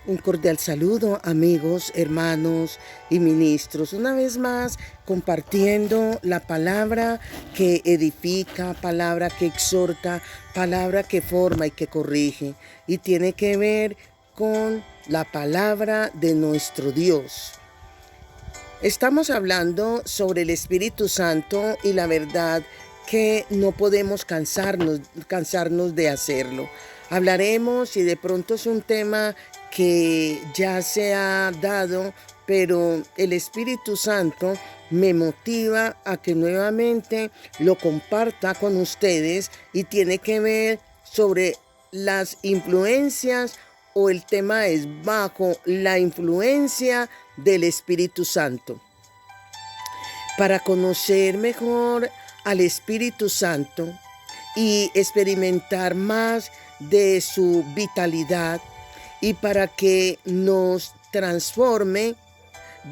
Un cordial saludo, amigos, hermanos y ministros. Una vez más, compartiendo la palabra que edifica, palabra que exhorta, palabra que forma y que corrige. Y tiene que ver con la palabra de nuestro Dios. Estamos hablando sobre el Espíritu Santo y la verdad que no podemos cansarnos de hacerlo. Hablaremos, y de pronto es un tema que ya se ha dado, pero el Espíritu Santo me motiva a que nuevamente lo comparta con ustedes, y tiene que ver sobre las influencias, o el tema es bajo la influencia del Espíritu Santo. Para conocer mejor al Espíritu Santo y experimentar más de su vitalidad, y para que nos transforme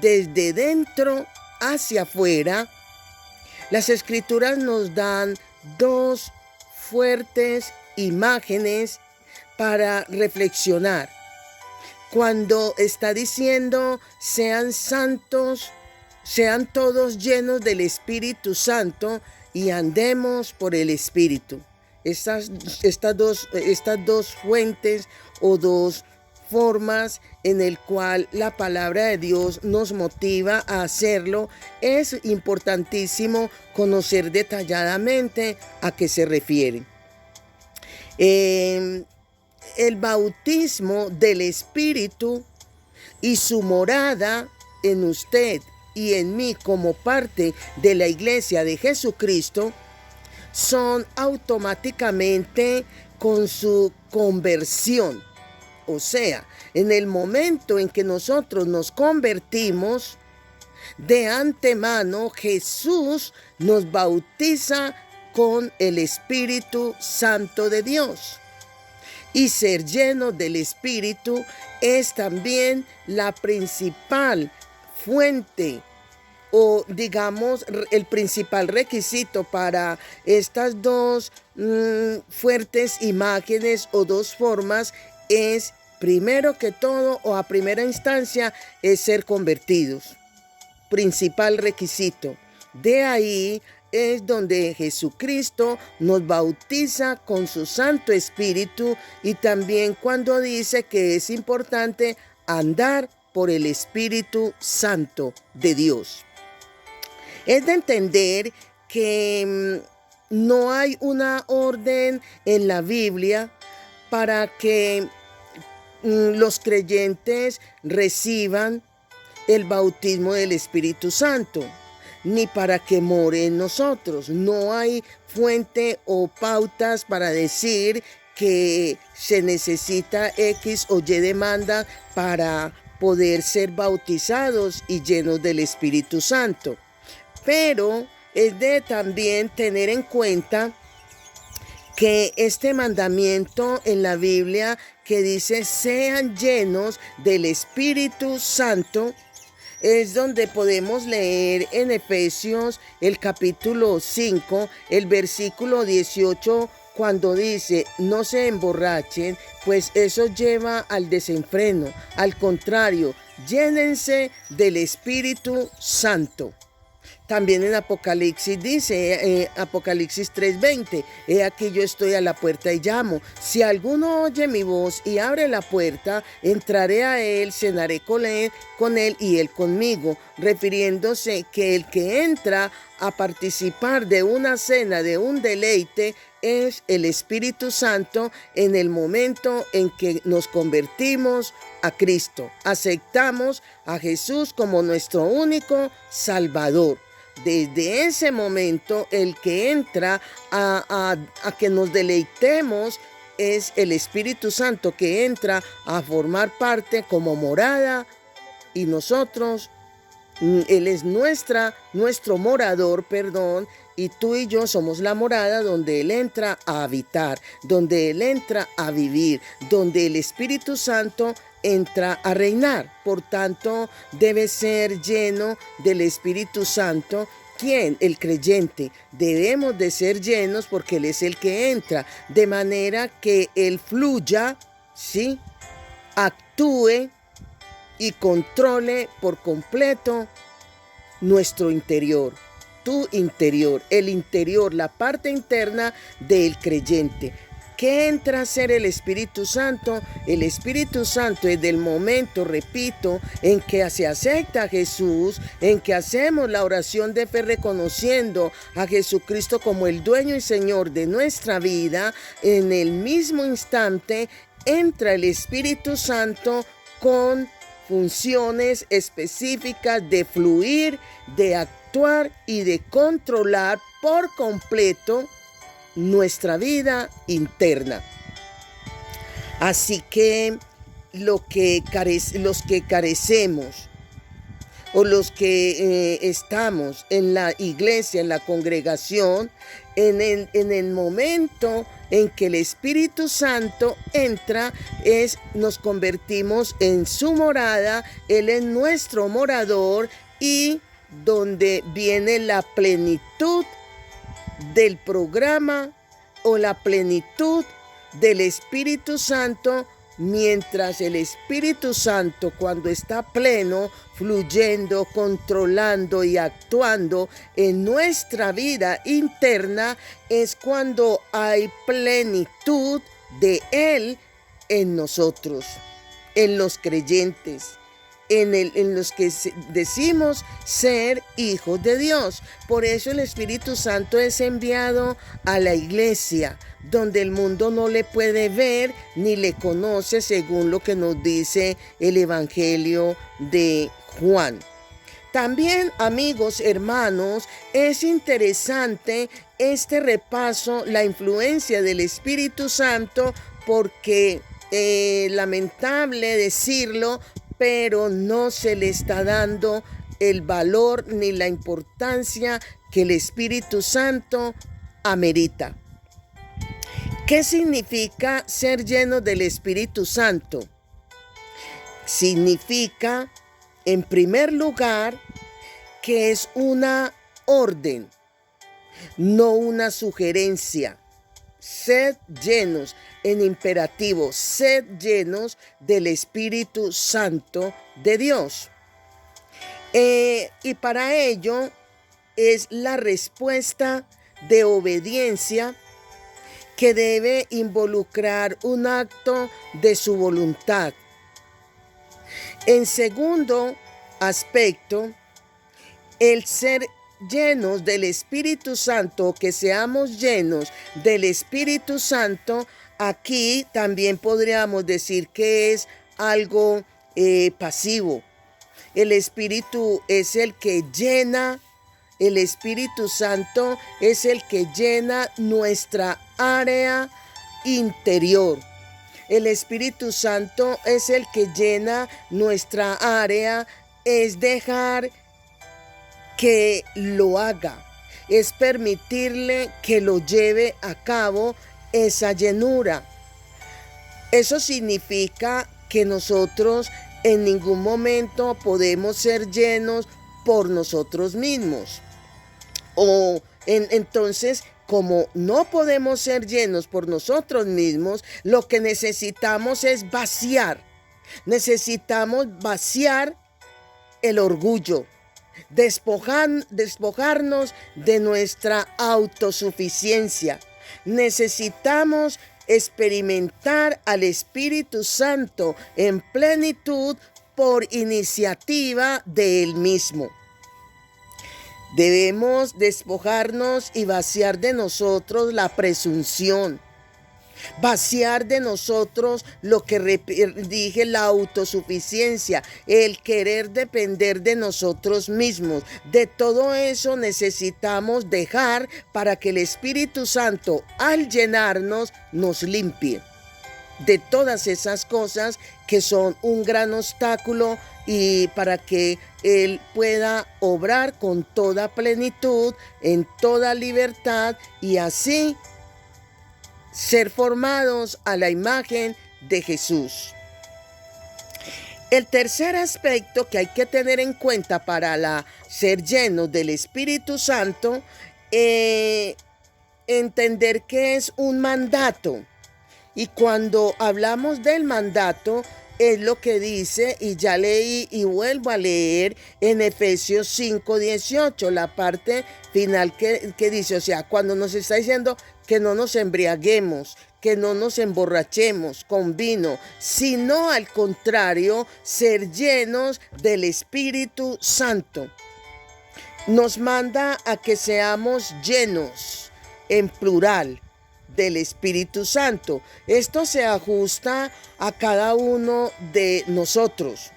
desde dentro hacia afuera, las Escrituras nos dan dos fuertes imágenes para reflexionar. Cuando está diciendo sean santos, sean todos llenos del Espíritu Santo y andemos por el Espíritu. Estas dos fuentes o dos formas en el cual la palabra de Dios nos motiva a hacerlo, es importantísimo conocer detalladamente a qué se refiere. El bautismo del Espíritu y su morada en usted y en mí como parte de la Iglesia de Jesucristo son automáticamente con su conversión. O sea, en el momento en que nosotros nos convertimos, de antemano Jesús nos bautiza con el Espíritu Santo de Dios. Y ser lleno del Espíritu es también la principal fuente, o digamos el principal requisito para estas dos fuertes imágenes o dos formas. Es primero que todo, o a primera instancia, es ser convertidos. Principal requisito. De ahí es donde Jesucristo nos bautiza con su Santo Espíritu, y también cuando dice que es importante andar por el Espíritu Santo de Dios. Es de entender que no hay una orden en la Biblia para que los creyentes reciban el bautismo del Espíritu Santo, ni para que more en nosotros. No hay fuente o pautas para decir que se necesita X o Y demanda para poder ser bautizados y llenos del Espíritu Santo. Pero es de también tener en cuenta que este mandamiento en la Biblia que dice sean llenos del Espíritu Santo, es donde podemos leer en Efesios el capítulo 5, el versículo 18, cuando dice no se emborrachen, pues eso lleva al desenfreno. Al contrario, llénense del Espíritu Santo. También en Apocalipsis dice, Apocalipsis 3:20, he aquí yo estoy a la puerta y llamo. Si alguno oye mi voz y abre la puerta, entraré a él, cenaré con él y él conmigo, refiriéndose que el que entra a participar de una cena, de un deleite, es el Espíritu Santo en el momento en que nos convertimos a Cristo, aceptamos a Jesús como nuestro único Salvador. Desde ese momento, el que entra a que nos deleitemos es el Espíritu Santo, que entra a formar parte como morada, y nosotros, Él es nuestro morador, y tú y yo somos la morada donde Él entra a habitar, donde Él entra a vivir, donde el Espíritu Santo entra a reinar. Por tanto, debe ser lleno del Espíritu Santo. ¿Quién? El creyente. Debemos de ser llenos porque Él es el que entra, de manera que Él fluya, ¿sí?, actúe y controle por completo nuestro interior, tu interior, el interior, la parte interna del creyente. ¿Qué entra a ser el Espíritu Santo? El Espíritu Santo es del momento, repito, en que se acepta a Jesús, en que hacemos la oración de fe reconociendo a Jesucristo como el dueño y Señor de nuestra vida. En el mismo instante entra el Espíritu Santo con funciones específicas de fluir, de actuar y de controlar por completo nuestra vida interna. Así que los que carecemos o los que estamos en la iglesia, en la congregación, en el momento en que el Espíritu Santo entra, nos convertimos en su morada. Él es nuestro morador, y donde viene la plenitud del programa o la plenitud del Espíritu Santo, mientras el Espíritu Santo, cuando está pleno, fluyendo, controlando y actuando en nuestra vida interna, es cuando hay plenitud de Él en nosotros, en los creyentes, en los que decimos ser hijos de Dios. Por eso el Espíritu Santo es enviado a la iglesia, donde el mundo no le puede ver ni le conoce, según lo que nos dice el Evangelio de Juan. También, amigos, hermanos, es interesante este repaso, la influencia del Espíritu Santo, porque lamentable decirlo, pero no se le está dando el valor ni la importancia que el Espíritu Santo amerita. ¿Qué significa ser lleno del Espíritu Santo? Significa, en primer lugar, que es una orden, no una sugerencia. Sed llenos, en imperativo, sed llenos del Espíritu Santo de Dios. Y para ello es la respuesta de obediencia que debe involucrar un acto de su voluntad. En segundo aspecto, el ser llenos del Espíritu Santo, que seamos llenos del Espíritu Santo, aquí también podríamos decir que es algo pasivo. El Espíritu es el que llena, el Espíritu Santo es el que llena nuestra área interior. El Espíritu Santo es el que llena nuestra área, es dejar que lo haga, es permitirle que lo lleve a cabo esa llenura. Eso significa que nosotros en ningún momento podemos ser llenos por nosotros mismos. Entonces, como no podemos ser llenos por nosotros mismos, lo que necesitamos es vaciar. Necesitamos vaciar el orgullo, despojarnos de nuestra autosuficiencia. Necesitamos experimentar al Espíritu Santo en plenitud por iniciativa de Él mismo. Debemos despojarnos y vaciar de nosotros la presunción, vaciar de nosotros lo que dije, la autosuficiencia, el querer depender de nosotros mismos. De todo eso necesitamos dejar para que el Espíritu Santo, al llenarnos, nos limpie de todas esas cosas que son un gran obstáculo, y para que Él pueda obrar con toda plenitud, en toda libertad, y así ser formados a la imagen de Jesús. El tercer aspecto que hay que tener en cuenta para ser llenos del Espíritu Santo, entender que es un mandato. Y cuando hablamos del mandato, es lo que dice, y ya leí y vuelvo a leer en Efesios 5:18, la parte final que dice, o sea, cuando nos está diciendo que no nos embriaguemos, que no nos emborrachemos con vino, sino al contrario, ser llenos del Espíritu Santo. Nos manda a que seamos llenos, en plural, del Espíritu Santo. Esto se ajusta a cada uno de nosotros.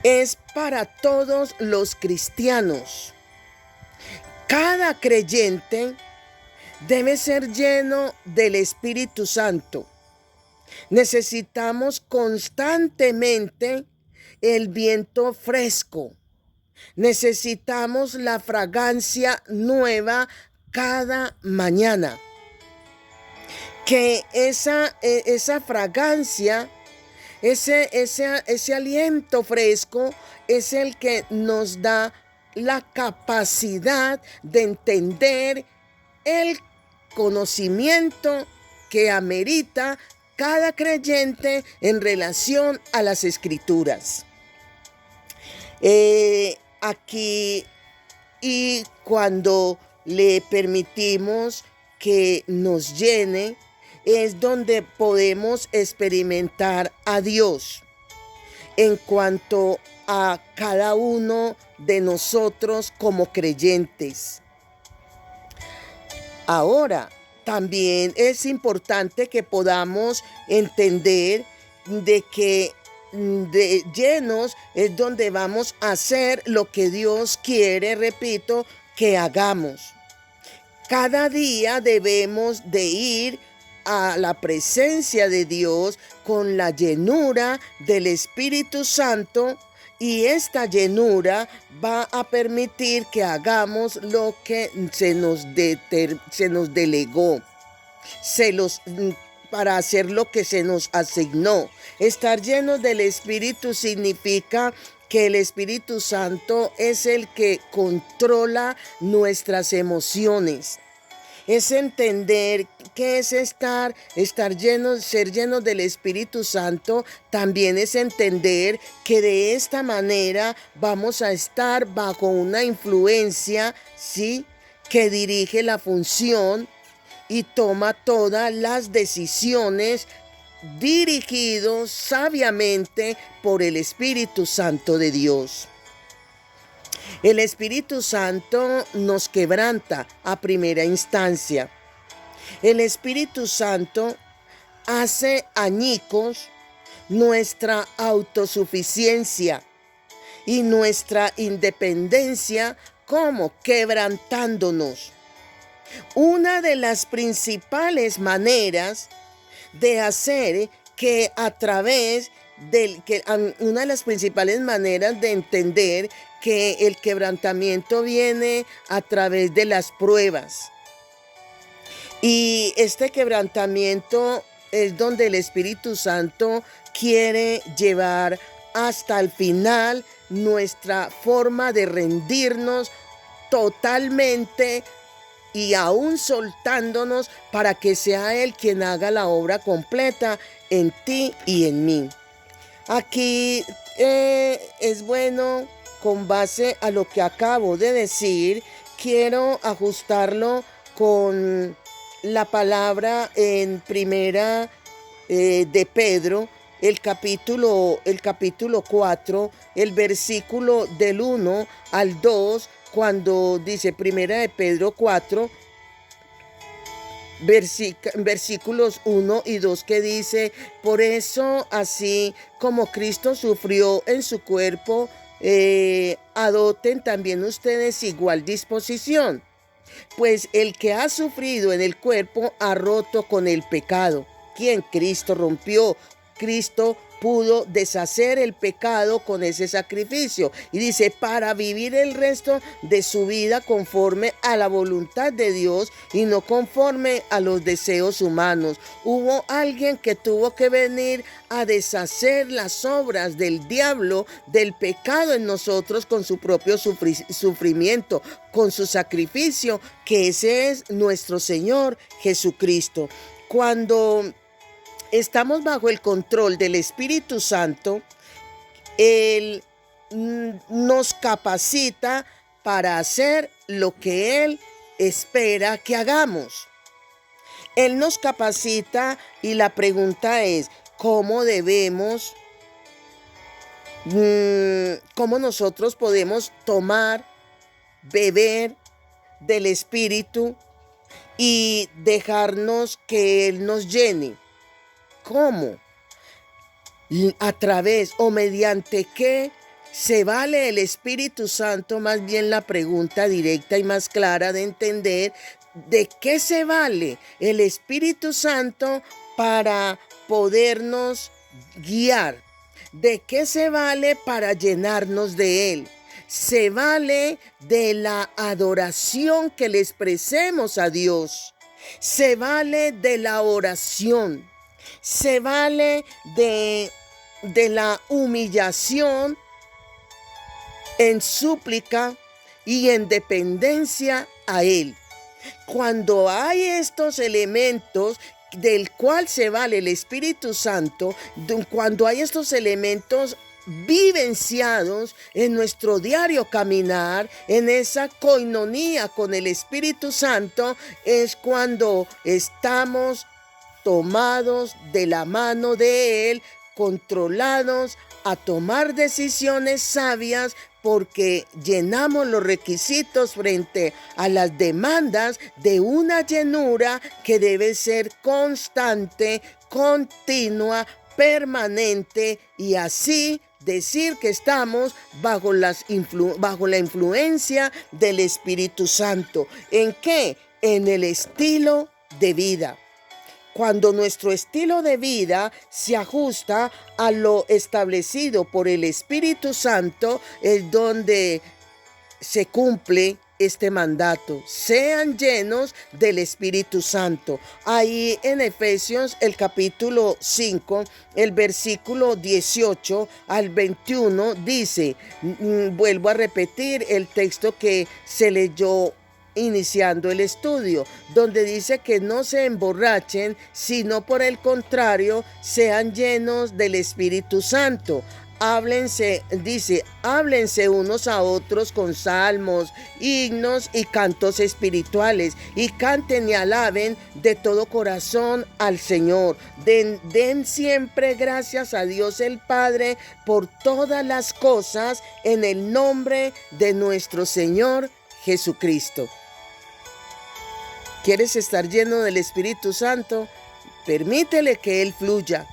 Es para todos los cristianos. Cada creyente debe ser lleno del Espíritu Santo. Necesitamos constantemente el viento fresco. Necesitamos la fragancia nueva cada mañana. Que esa fragancia, ese aliento fresco es el que nos da la capacidad de entender el conocimiento que amerita cada creyente en relación a las Escrituras. Aquí, y cuando le permitimos que nos llene, es donde podemos experimentar a Dios en cuanto a cada uno de nosotros como creyentes. Ahora, también es importante que podamos entender de que llenos es donde vamos a hacer lo que Dios quiere, repito, que hagamos. Cada día debemos de ir a la presencia de Dios con la llenura del Espíritu Santo, y esta llenura va a permitir que hagamos lo que se nos delegó, para hacer lo que se nos asignó. Estar llenos del Espíritu significa que el Espíritu Santo es el que controla nuestras emociones. Es entender qué es estar llenos, ser llenos del Espíritu Santo. También es entender que de esta manera vamos a estar bajo una influencia, ¿sí?, que dirige la función y toma todas las decisiones dirigidos sabiamente por el Espíritu Santo de Dios. El Espíritu Santo nos quebranta a primera instancia. El Espíritu Santo hace añicos nuestra autosuficiencia y nuestra independencia, como quebrantándonos. Una de las principales maneras de hacer que una de las principales maneras de entender que el quebrantamiento viene a través de las pruebas. Y este quebrantamiento es donde el Espíritu Santo quiere llevar hasta el final nuestra forma de rendirnos totalmente, y aún soltándonos para que sea Él quien haga la obra completa en ti y en mí. Aquí es bueno, con base a lo que acabo de decir, quiero ajustarlo con la palabra en primera de Pedro, el capítulo 4, el versículo del 1 al 2, cuando dice primera de Pedro 4, versículos 1 y 2, que dice: por eso, así como Cristo sufrió en su cuerpo, adopten también ustedes igual disposición. Pues el que ha sufrido en el cuerpo ha roto con el pecado. ¿Quién? Cristo rompió. Cristo pudo deshacer el pecado con ese sacrificio. Y dice, para vivir el resto de su vida conforme a la voluntad de Dios y no conforme a los deseos humanos. Hubo alguien que tuvo que venir a deshacer las obras del diablo, del pecado en nosotros, con su propio sufrimiento, con su sacrificio, que ese es nuestro Señor Jesucristo. Cuando estamos bajo el control del Espíritu Santo, Él nos capacita para hacer lo que Él espera que hagamos. Él nos capacita y la pregunta es, ¿cómo nosotros podemos tomar, beber del Espíritu y dejarnos que Él nos llene? ¿Cómo? ¿A través o mediante qué se vale el Espíritu Santo? Más bien la pregunta directa y más clara de entender, ¿de qué se vale el Espíritu Santo para podernos guiar? ¿De qué se vale para llenarnos de Él? Se vale de la adoración que le expresemos a Dios. Se vale de la oración. Se vale de la humillación en súplica y en dependencia a Él. Cuando hay estos elementos del cual se vale el Espíritu Santo, cuando hay estos elementos vivenciados en nuestro diario caminar, en esa coinonía con el Espíritu Santo, es cuando estamos tomados de la mano de Él, controlados a tomar decisiones sabias, porque llenamos los requisitos frente a las demandas de una llenura que debe ser constante, continua, permanente, y así decir que estamos bajo la influencia del Espíritu Santo. ¿En qué? En el estilo de vida. Cuando nuestro estilo de vida se ajusta a lo establecido por el Espíritu Santo, es donde se cumple este mandato. Sean llenos del Espíritu Santo. Ahí en Efesios, el capítulo 5, el versículo 18 al 21 dice, vuelvo a repetir el texto que se leyó iniciando el estudio, donde dice que no se emborrachen, sino por el contrario, sean llenos del Espíritu Santo. Háblense unos a otros con salmos, himnos y cantos espirituales, y canten y alaben de todo corazón al Señor. Den siempre gracias a Dios el Padre por todas las cosas, en el nombre de nuestro Señor Jesucristo. ¿Quieres estar lleno del Espíritu Santo? Permítele que Él fluya,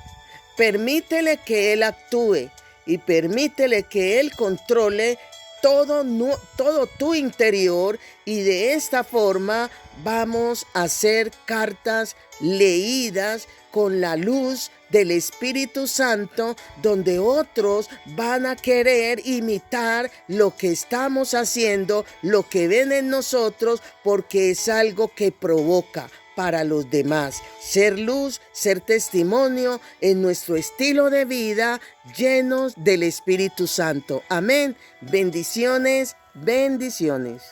permítele que Él actúe y permítele que Él controle todo tu interior, y de esta forma vamos a hacer cartas leídas con la luz del Espíritu Santo, donde otros van a querer imitar lo que estamos haciendo, lo que ven en nosotros, porque es algo que provoca para los demás. Ser luz, ser testimonio en nuestro estilo de vida, llenos del Espíritu Santo. Amén. Bendiciones, bendiciones.